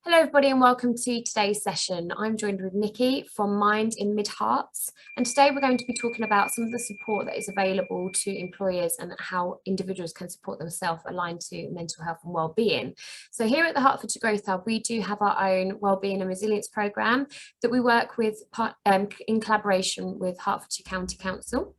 Hello everybody and welcome to today's session. I'm joined with Nicky from Mind in Mid Herts, and today we're going to be talking about some of the support that is available to employers and how individuals can support themselves aligned to mental health and wellbeing. So here at the Hertfordshire Growth Hub, we do have our own wellbeing and resilience programme that we work with in collaboration with Hertfordshire County Council.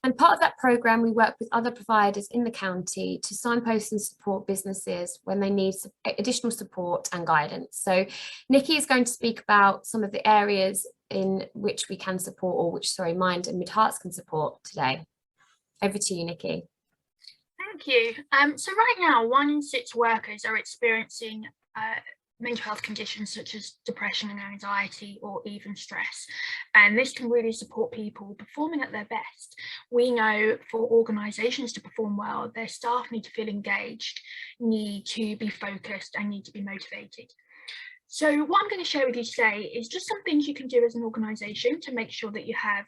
And part of that programme, we work with other providers in the county to signpost and support businesses when they need additional support and guidance. So Nicky is going to speak about some of the areas in which we can support, or which, Mind and Mid Herts can support today. Over to you, Nicky. Thank you. So right now, 1 in 6 workers are experiencing mental health conditions such as depression and anxiety, or even stress. And this can really support people performing at their best. We know for organisations to perform well, their staff need to feel engaged, need to be focused, and need to be motivated. So what I'm going to share with you today is just some things you can do as an organisation to make sure that you have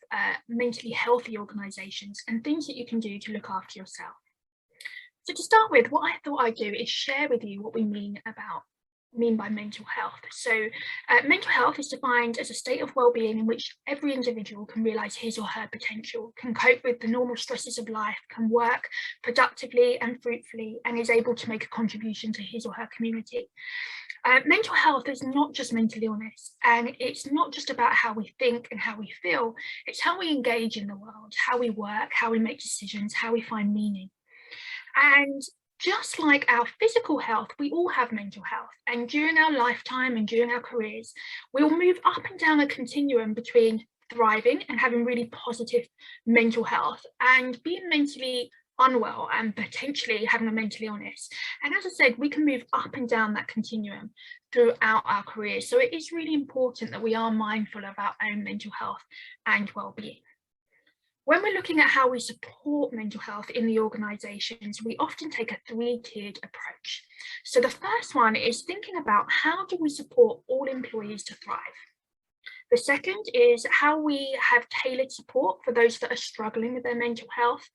mentally healthy organisations, and things that you can do to look after yourself. So to start with, what I thought I'd do is share with you what we mean by mental health. So mental health is defined as a state of well-being in which every individual can realise his or her potential, can cope with the normal stresses of life, can work productively and fruitfully, and is able to make a contribution to his or her community. Mental health is not just mental illness, and it's not just about how we think and how we feel, it's how we engage in the world, how we work, how we make decisions, how we find meaning. And just like our physical health, we all have mental health, and during our lifetime and during our careers, we will move up and down a continuum between thriving and having really positive mental health and being mentally unwell and potentially having a mental illness. And as I said, we can move up and down that continuum throughout our careers. So it is really important that we are mindful of our own mental health and well-being. When we're looking at how we support mental health in the organisations, we often take a 3-tiered approach. So the first one is thinking about how do we support all employees to thrive. The second is how we have tailored support for those that are struggling with their mental health.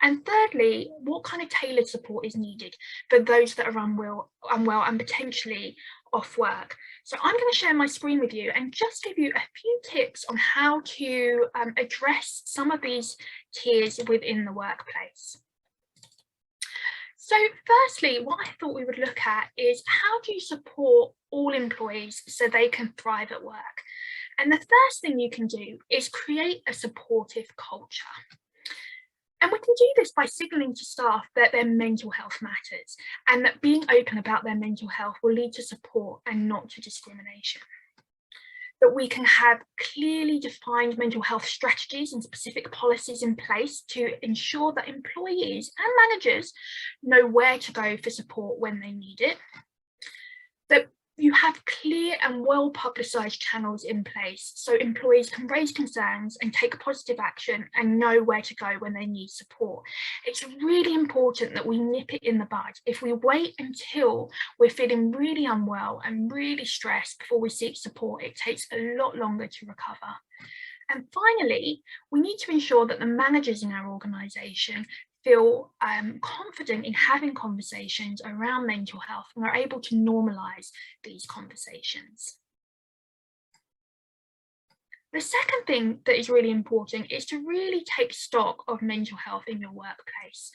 And thirdly, what kind of tailored support is needed for those that are unwell and potentially off work. So I'm going to share my screen with you and just give you a few tips on how to address some of these tiers within the workplace. So firstly, what I thought we would look at is how do you support all employees so they can thrive at work? And the first thing you can do is create a supportive culture. And we can do this by signalling to staff that their mental health matters, and that being open about their mental health will lead to support and not to discrimination. That we can have clearly defined mental health strategies and specific policies in place to ensure that employees and managers know where to go for support when they need it. That you have clear and well publicised channels in place so employees can raise concerns and take positive action and know where to go when they need support. It's really important that we nip it in the bud. If we wait until we're feeling really unwell and really stressed before we seek support, it takes a lot longer to recover. And finally, we need to ensure that the managers in our organisation feel confident in having conversations around mental health and are able to normalise these conversations. The second thing that is really important is to really take stock of mental health in your workplace.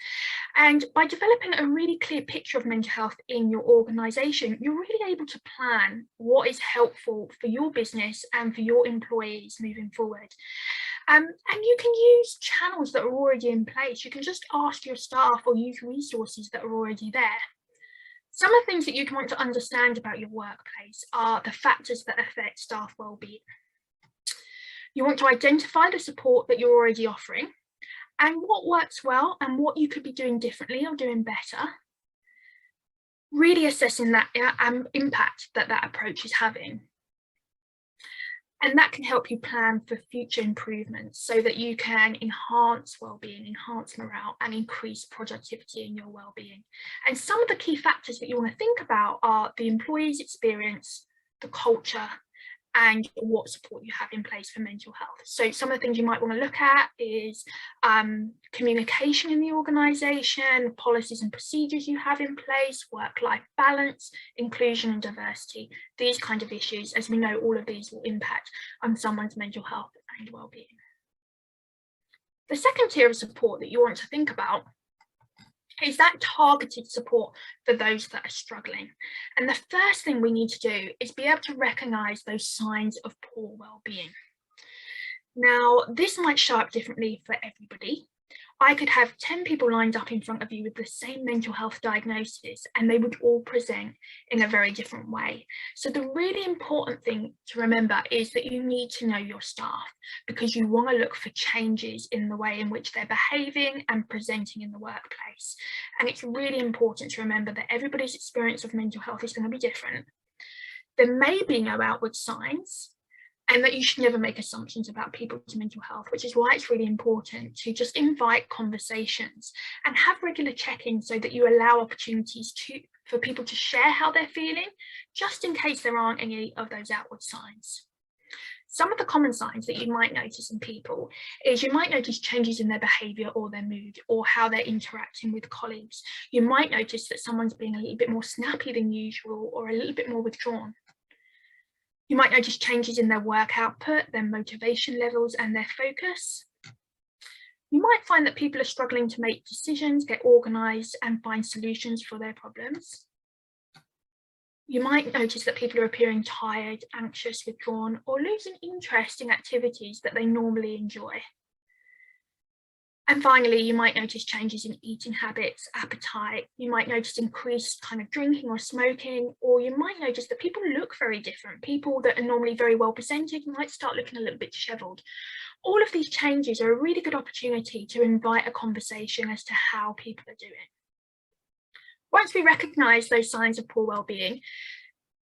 And by developing a really clear picture of mental health in your organisation, you're really able to plan what is helpful for your business and for your employees moving forward. And you can use channels that are already in place. You can just ask your staff or use resources that are already there. Some of the things that you want to understand about your workplace are the factors that affect staff wellbeing. You want to identify the support that you're already offering and what works well and what you could be doing differently or doing better. Really assessing that impact that approach is having. And that can help you plan for future improvements so that you can enhance wellbeing, enhance morale, and increase productivity in your wellbeing. And some of the key factors that you want to think about are the employee's experience, the culture, and what support you have in place for mental health. So some of the things you might want to look at is communication in the organisation, policies and procedures you have in place, work-life balance, inclusion and diversity, these kind of issues. As we know, all of these will impact on someone's mental health and well-being. The second tier of support that you want to think about is that targeted support for those that are struggling. And the first thing we need to do is be able to recognise those signs of poor well-being. Now, this might show up differently for everybody. I could have 10 people lined up in front of you with the same mental health diagnosis, and they would all present in a very different way. So the really important thing to remember is that you need to know your staff, because you want to look for changes in the way in which they're behaving and presenting in the workplace. And it's really important to remember that everybody's experience of mental health is going to be different. There may be no outward signs, and that you should never make assumptions about people's mental health, which is why it's really important to just invite conversations and have regular check-ins so that you allow opportunities for people to share how they're feeling, just in case there aren't any of those outward signs. Some of the common signs that you might notice in people is you might notice changes in their behaviour or their mood or how they're interacting with colleagues. You might notice that someone's being a little bit more snappy than usual or a little bit more withdrawn. You might notice changes in their work output, their motivation levels and their focus. You might find that people are struggling to make decisions, get organised and find solutions for their problems. You might notice that people are appearing tired, anxious, withdrawn, or losing interest in activities that they normally enjoy. And finally, you might notice changes in eating habits, appetite. You might notice increased kind of drinking or smoking, or you might notice that people look very different. People that are normally very well presented might start looking a little bit dishevelled. All of these changes are a really good opportunity to invite a conversation as to how people are doing. Once we recognise those signs of poor well-being,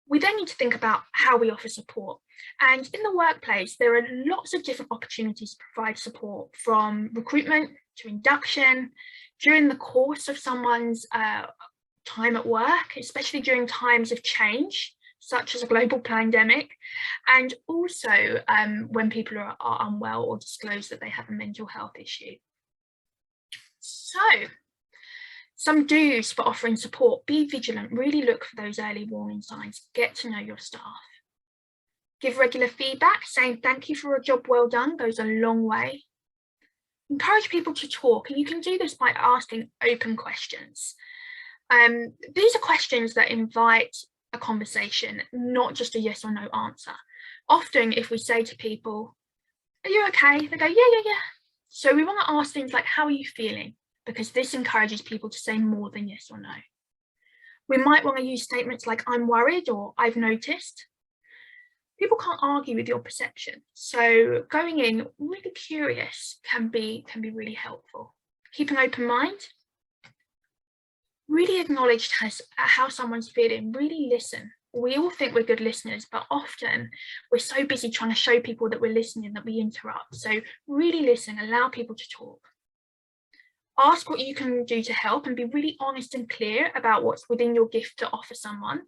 we then need to think about how we offer support. And in the workplace, there are lots of different opportunities to provide support, from recruitment to induction, during the course of someone's time at work, especially during times of change, such as a global pandemic, and also when people are unwell or disclose that they have a mental health issue. So, some do's for offering support: be vigilant, really look for those early warning signs, get to know your staff. Give regular feedback, saying thank you for a job well done goes a long way. Encourage people to talk, and you can do this by asking open questions. These are questions that invite a conversation, not just a yes or no answer. Often if we say to people, "Are you okay?" they go, yeah. So we want to ask things like, "How are you feeling?" because this encourages people to say more than yes or no. We might want to use statements like "I'm worried" or "I've noticed." People can't argue with your perception, so going in really curious can be really helpful. Keep an open mind. Really acknowledge how someone's feeling. Really listen. We all think we're good listeners, but often we're so busy trying to show people that we're listening that we interrupt. So really listen, allow people to talk. Ask what you can do to help and be really honest and clear about what's within your gift to offer someone.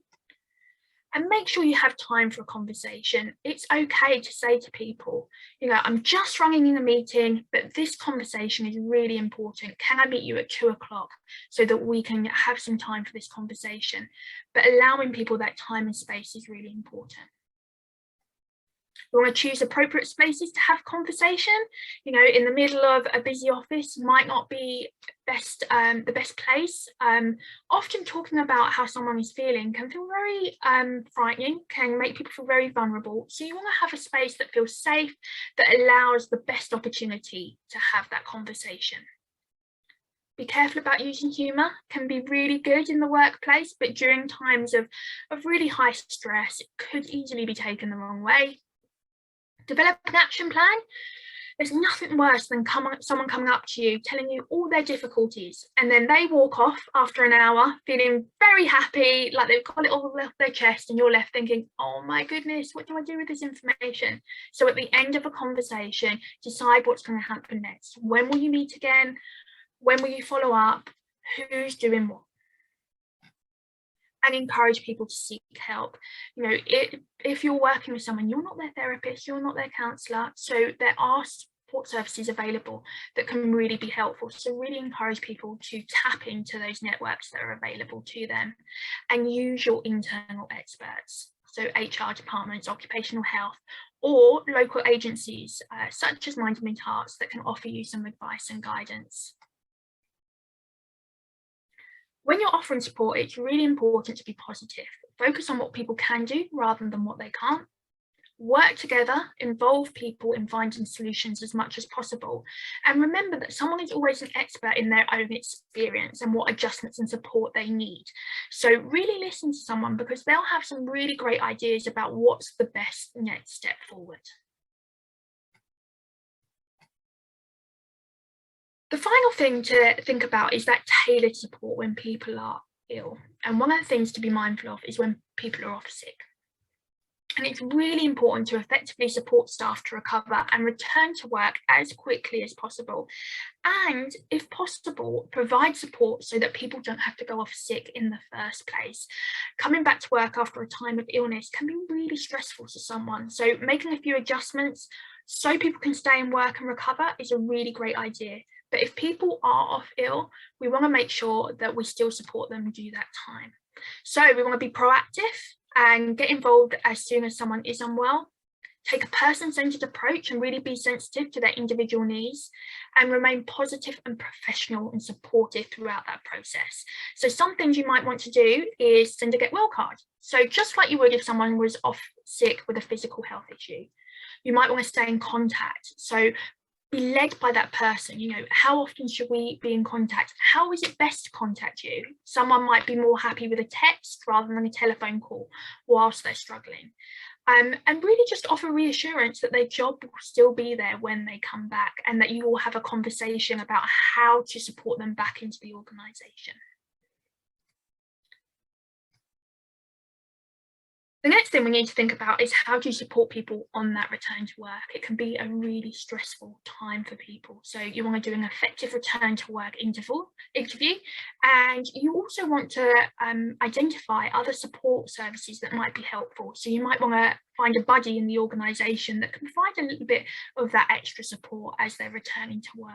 And make sure you have time for a conversation. It's okay to say to people, "I'm just running in a meeting, but this conversation is really important. Can I meet you at 2 o'clock so that we can have some time for this conversation?" But allowing people that time and space is really important. You want to choose appropriate spaces to have conversation. In the middle of a busy office might not be the best place. Often talking about how someone is feeling can feel very frightening, can make people feel very vulnerable. So you want to have a space that feels safe, that allows the best opportunity to have that conversation. Be careful about using humour. Can be really good in the workplace, but during times of really high stress, it could easily be taken the wrong way. Develop an action plan. There's nothing worse than someone coming up to you, telling you all their difficulties, and then they walk off after an hour feeling very happy, like they've got it all off their chest, and you're left thinking, "Oh my goodness, what do I do with this information?" So at the end of a conversation, decide what's going to happen next. When will you meet again? When will you follow up? Who's doing what? and encourage people to seek help. You know, if you're working with someone, you're not their therapist, you're not their counsellor, so there are support services available that can really be helpful. So really encourage people to tap into those networks that are available to them and use your internal experts. So HR departments, occupational health, or local agencies such as Mind and Mid Herts that can offer you some advice and guidance. When you're offering support, it's really important to be positive. Focus on what people can do rather than what they can't. Work together, involve people in finding solutions as much as possible. And remember that someone is always an expert in their own experience and what adjustments and support they need. So really listen to someone, because they'll have some really great ideas about what's the best next step forward. The final thing to think about is that tailored support when people are ill. And one of the things to be mindful of is when people are off sick. And it's really important to effectively support staff to recover and return to work as quickly as possible. And if possible, provide support so that people don't have to go off sick in the first place. Coming back to work after a time of illness can be really stressful to someone. So making a few adjustments so people can stay in work and recover is a really great idea. But if people are off ill, we want to make sure that we still support them and do that time. So we want to be proactive and get involved as soon as someone is unwell. Take a person-centered approach and really be sensitive to their individual needs, and remain positive and professional and supportive throughout that process. So some things you might want to do is send a get well card. So just like you would if someone was off sick with a physical health issue, you might want to stay in contact. So be led by that person. You know, how often should we be in contact? How is it best to contact you? Someone might be more happy with a text rather than a telephone call whilst they're struggling. And really just offer reassurance that their job will still be there when they come back, and that you will have a conversation about how to support them back into the organisation. The next thing we need to think about is how do you support people on that return to work? It can be a really stressful time for people. So you want to do an effective return to work interview, and you also want to identify other support services that might be helpful. So you might want to find a buddy in the organisation that can provide a little bit of that extra support as they're returning to work.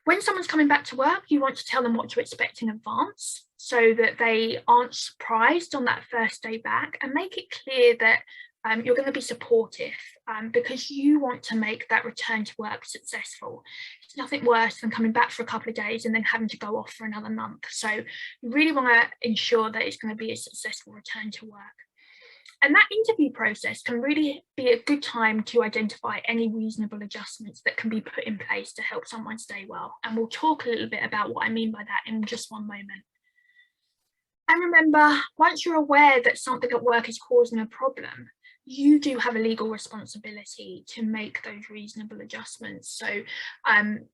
When someone's coming back to work, you want to tell them what to expect in advance so that they aren't surprised on that first day back, and make it clear that you're going to be supportive because you want to make that return to work successful. It's nothing worse than coming back for a couple of days and then having to go off for another month. So you really want to ensure that it's going to be a successful return to work. And that interview process can really be a good time to identify any reasonable adjustments that can be put in place to help someone stay well. And we'll talk a little bit about what I mean by that in just one moment. And remember, once you're aware that something at work is causing a problem, you do have a legal responsibility to make those reasonable adjustments. So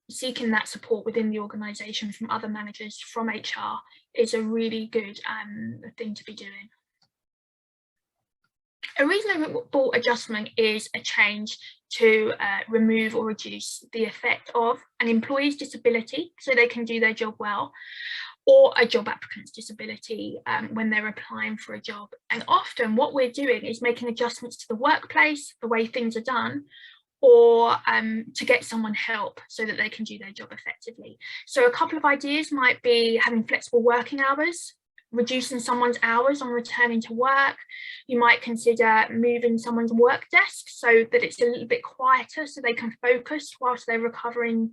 seeking that support within the organisation from other managers, from HR, is a really good thing to be doing. A reasonable adjustment is a change to remove or reduce the effect of an employee's disability so they can do their job well, or a job applicant's disability when they're applying for a job. And often what we're doing is making adjustments to the workplace, the way things are done, or to get someone help so that they can do their job effectively. So a couple of ideas might be having flexible working hours, reducing someone's hours on returning to work. You might consider moving someone's work desk so that it's a little bit quieter so they can focus whilst they're recovering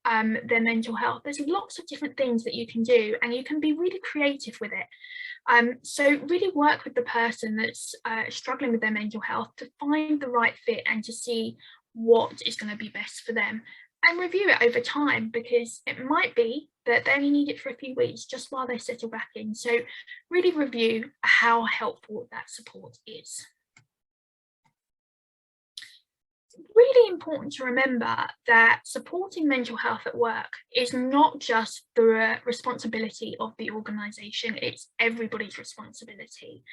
their mental health. There's lots of different things that you can do, and you can be really creative with it. So really work with the person that's struggling with their mental health to find the right fit and to see what is going to be best for them. And review it over time, because it might be that they only need it for a few weeks just while they settle back in. So really review how helpful that support is. It's really important to remember that supporting mental health at work is not just the responsibility of the organisation, it's everybody's responsibility.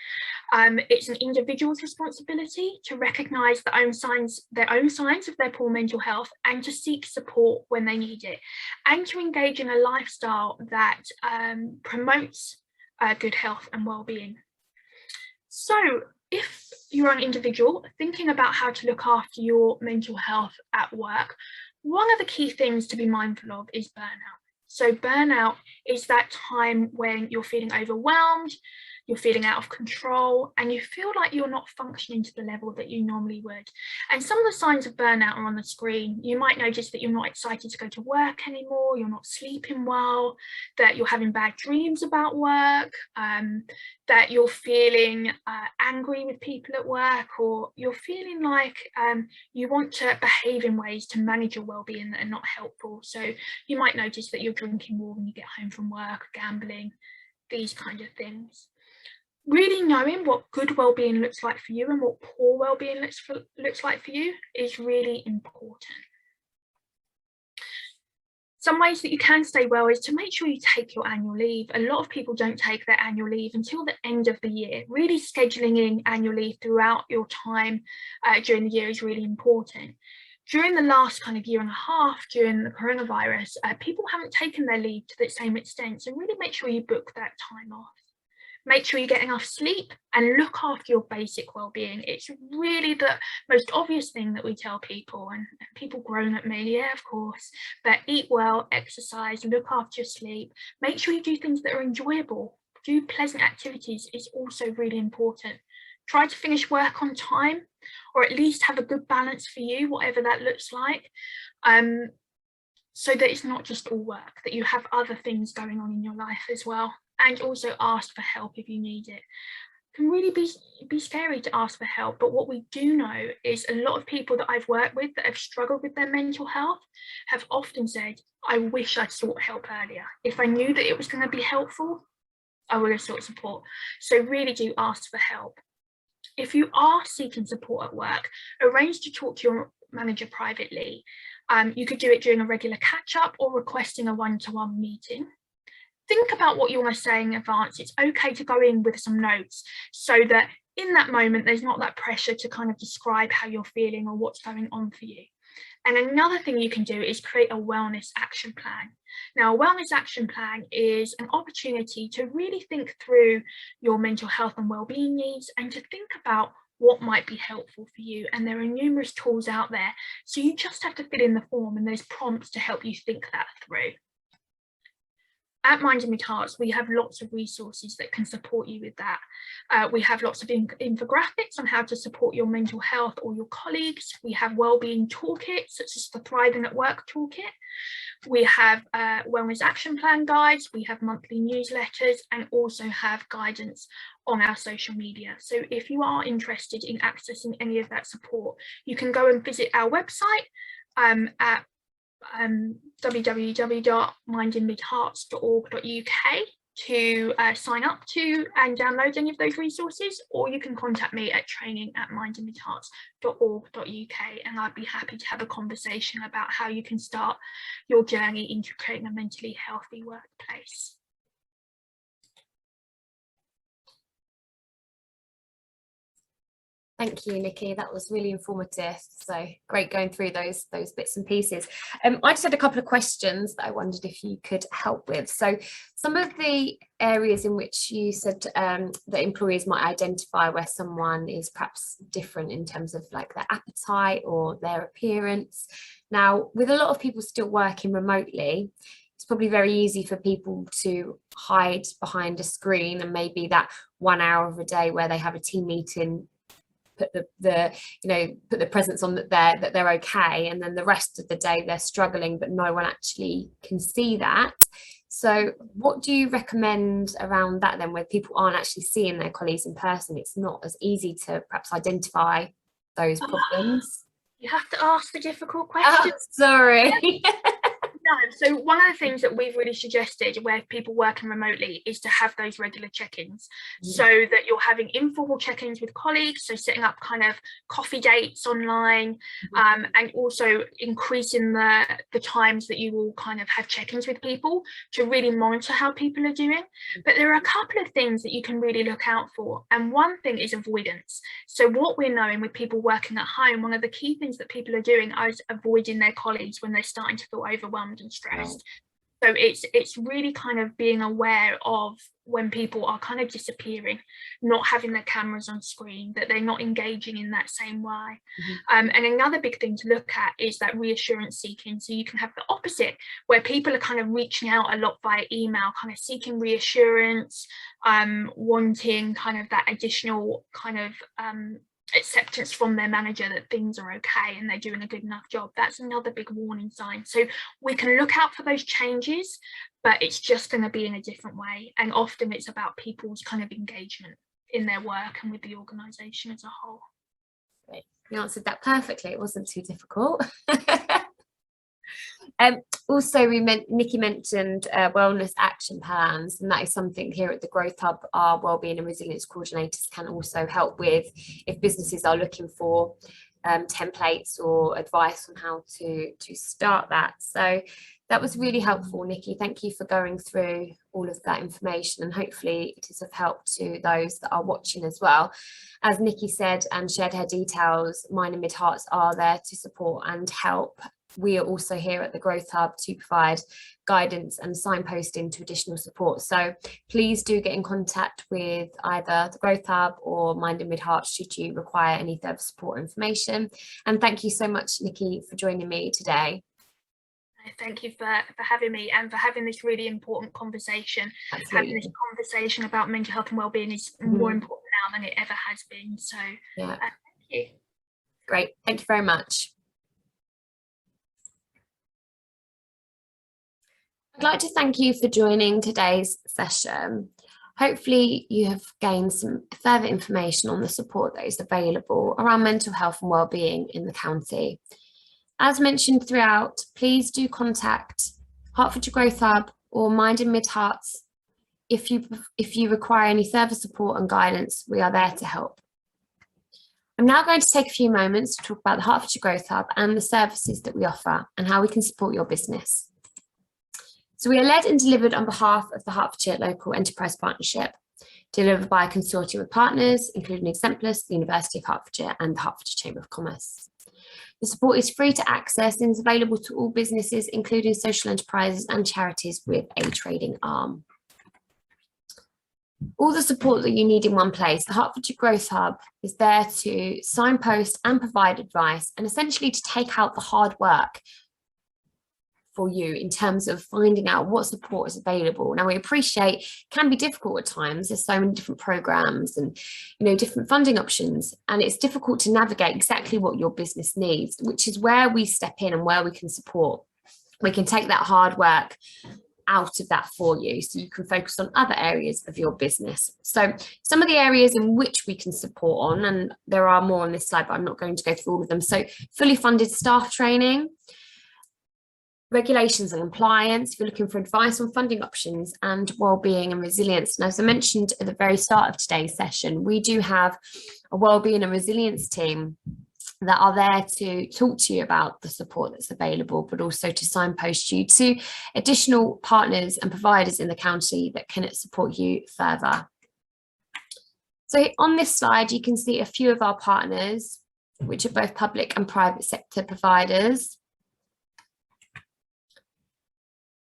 It's an individual's responsibility to recognise their own signs of their poor mental health, and to seek support when they need it, and to engage in a lifestyle that promotes good health and well-being. So if you're an individual thinking about how to look after your mental health at work, one of the key things to be mindful of is burnout. So burnout is that time when you're feeling overwhelmed, you're feeling out of control, and you feel like you're not functioning to the level that you normally would. And some of the signs of burnout are on the screen. You might notice that you're not excited to go to work anymore, you're not sleeping well, that you're having bad dreams about work, that you're feeling angry with people at work, or you're feeling like you want to behave in ways to manage your well-being that are not helpful. So you might notice that you're drinking more when you get home from work, gambling, these kind of things. Really knowing what good well-being looks like for you and what poor well-being looks like for you is really important. Some ways that you can stay well is to make sure you take your annual leave. A lot of people don't take their annual leave until the end of the year. Really scheduling in annual leave throughout your time during the year is really important. During the last kind of year and a half, during the coronavirus, people haven't taken their leave to the same extent. So really make sure you book that time off. Make sure you get enough sleep and look after your basic well-being. It's really the most obvious thing that we tell people, and people groan at me, yeah, of course, but eat well, exercise, look after your sleep, make sure you do things that are enjoyable. Do pleasant activities is also really important. Try to finish work on time, or at least have a good balance for you, whatever that looks like. So that it's not just all work, that you have other things going on in your life as well. And also ask for help if you need it. It can really be scary to ask for help, but what we do know is a lot of people that I've worked with that have struggled with their mental health have often said, I wish I'd sought help earlier. If I knew that it was going to be helpful, I would have sought support. So really do ask for help. If you are seeking support at work, arrange to talk to your manager privately. You could do it during a regular catch-up or requesting a one-to-one meeting. Think about what you want to say in advance. It's okay to go in with some notes so that in that moment, there's not that pressure to kind of describe how you're feeling or what's going on for you. And another thing you can do is create a wellness action plan. Now, a wellness action plan is an opportunity to really think through your mental health and well-being needs and to think about what might be helpful for you. And there are numerous tools out there. So you just have to fill in the form and there's prompts to help you think that through. At Mind and Mid Herts, we have lots of resources that can support you with that. We have lots of infographics on how to support your mental health or your colleagues. We have wellbeing toolkits, such as the Thriving at Work toolkit. We have wellness action plan guides. We have monthly newsletters and also have guidance on our social media. So if you are interested in accessing any of that support, you can go and visit our website at www.mindandmidherts.org.uk to sign up to and download any of those resources, or you can contact me at training@mindandmidherts.org.uk and I'd be happy to have a conversation about how you can start your journey into creating a mentally healthy workplace. Thank you, Nicky. That was really informative. So great going through those bits and pieces. I just had a couple of questions that I wondered if you could help with. So some of the areas in which you said that employees might identify where someone is perhaps different in terms of like their appetite or their appearance. Now, with a lot of people still working remotely, it's probably very easy for people to hide behind a screen, and maybe that 1 hour of a day where they have a team meeting, put the presence on that they're okay, and then the rest of the day they're struggling, but no one actually can see that. So what do you recommend around that then, where people aren't actually seeing their colleagues in person? It's not as easy to perhaps identify those problems. You have to ask the difficult questions. Oh, sorry. No, so one of the things that we've really suggested where people working remotely is to have those regular check-ins, so that you're having informal check-ins with colleagues, so setting up kind of coffee dates online, and also increasing the times that you will kind of have check-ins with people to really monitor how people are doing. But there are a couple of things that you can really look out for, and one thing is avoidance. So what we're knowing with people working at home, one of the key things that people are doing is avoiding their colleagues when they're starting to feel overwhelmed and stressed. So it's really kind of being aware of when people are kind of disappearing, not having their cameras on screen, that they're not engaging in that same way. And another big thing to look at is that reassurance seeking. So you can have the opposite, where people are kind of reaching out a lot via email, kind of seeking reassurance, wanting kind of that additional kind of acceptance from their manager that things are okay and they're doing a good enough job. That's another big warning sign. So we can look out for those changes, but it's just going to be in a different way. And often it's about people's kind of engagement in their work and with the organisation as a whole. Great. You answered that perfectly. It wasn't too difficult. Also, Nicky mentioned wellness action plans, and that is something here at the Growth Hub our Wellbeing and Resilience coordinators can also help with if businesses are looking for templates or advice on how to start that. So that was really helpful, Nicky. Thank you for going through all of that information, and hopefully it is of help to those that are watching as well. As Nicky said and shared her details, Mine and Mid Herts are there to support and help. We are also here at the Growth Hub to provide guidance and signposting to additional support. So please do get in contact with either the Growth Hub or Mind and Mid Herts should you require any further support or information. And thank you so much, Nicky, for joining me today. Thank you for having me and for having this really important conversation. Absolutely. Having this conversation about mental health and wellbeing is more important now than it ever has been. So yeah. Thank you. Great. Thank you very much. I'd like to thank you for joining today's session. Hopefully you have gained some further information on the support that is available around mental health and wellbeing in the county. As mentioned throughout, please do contact Hertfordshire Growth Hub or Mind and Mid Herts if you require any further support and guidance. We are there to help. I'm now going to take a few moments to talk about the Hertfordshire Growth Hub and the services that we offer and how we can support your business. So we are led and delivered on behalf of the Hertfordshire Local Enterprise Partnership, delivered by a consortium of partners, including Exemplus, the University of Hertfordshire and the Hertfordshire Chamber of Commerce. The support is free to access and is available to all businesses, including social enterprises and charities with a trading arm. All the support that you need in one place. The Hertfordshire Growth Hub is there to signpost and provide advice and essentially to take out the hard work for you in terms of finding out what support is available. Now, we appreciate it can be difficult at times. There's so many different programs and different funding options, and it's difficult to navigate exactly what your business needs, which is where we step in and where we can support. We can take that hard work out of that for you so you can focus on other areas of your business. So some of the areas in which we can support on, and there are more on this slide, but I'm not going to go through all of them. So fully funded staff training, regulations and compliance, if you're looking for advice on funding options, and wellbeing and resilience. And as I mentioned at the very start of today's session, we do have a wellbeing and resilience team that are there to talk to you about the support that's available, but also to signpost you to additional partners and providers in the county that can support you further. So on this slide, you can see a few of our partners, which are both public and private sector providers.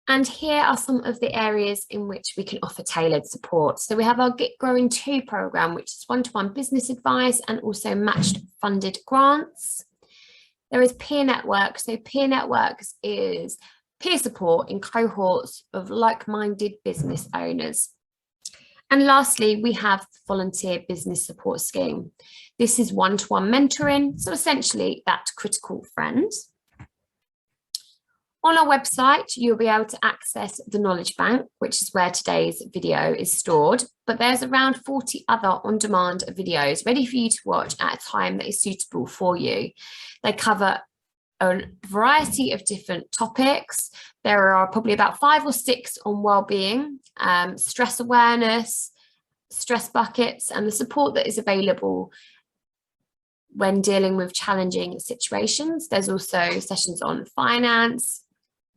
And here are some of the areas in which we can offer tailored support. So we have our Get Growing 2 programme, which is one-to-one business advice and also matched funded grants. There is Peer Networks. So Peer Networks is peer support in cohorts of like-minded business owners. And lastly, we have Volunteer Business Support Scheme. This is one-to-one mentoring, so essentially that critical friend. On our website, you'll be able to access the Knowledge Bank, which is where today's video is stored, but there's around 40 other on-demand videos ready for you to watch at a time that is suitable for you. They cover a variety of different topics. There are probably about 5 or 6 on wellbeing, stress awareness, stress buckets, and the support that is available when dealing with challenging situations. There's also sessions on finance,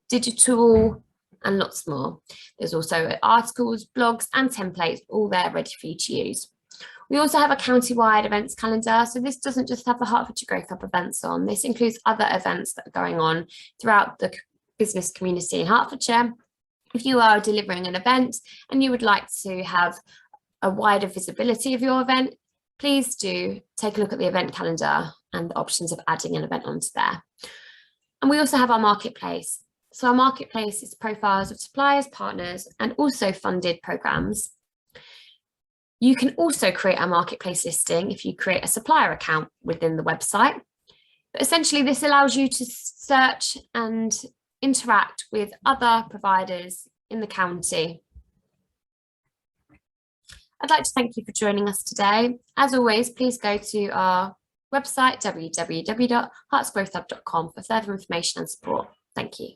digital, and lots more. There's also articles, blogs, and templates all there ready for you to use. We also have a county-wide events calendar, so this doesn't just have the Hertfordshire Growth Hub events on. This includes other events that are going on throughout the business community in Hertfordshire, If you are delivering an event and you would like to have a wider visibility of your event, please do take a look at the event calendar and the options of adding an event onto there. And we also have our marketplace. So our marketplace is profiles of suppliers, partners, and also funded programs. You can also create a marketplace listing if you create a supplier account within the website. But essentially, this allows you to search and interact with other providers in the county. I'd like to thank you for joining us today. As always, please go to our website, www.heartsgrowthhub.com, for further information and support. Thank you.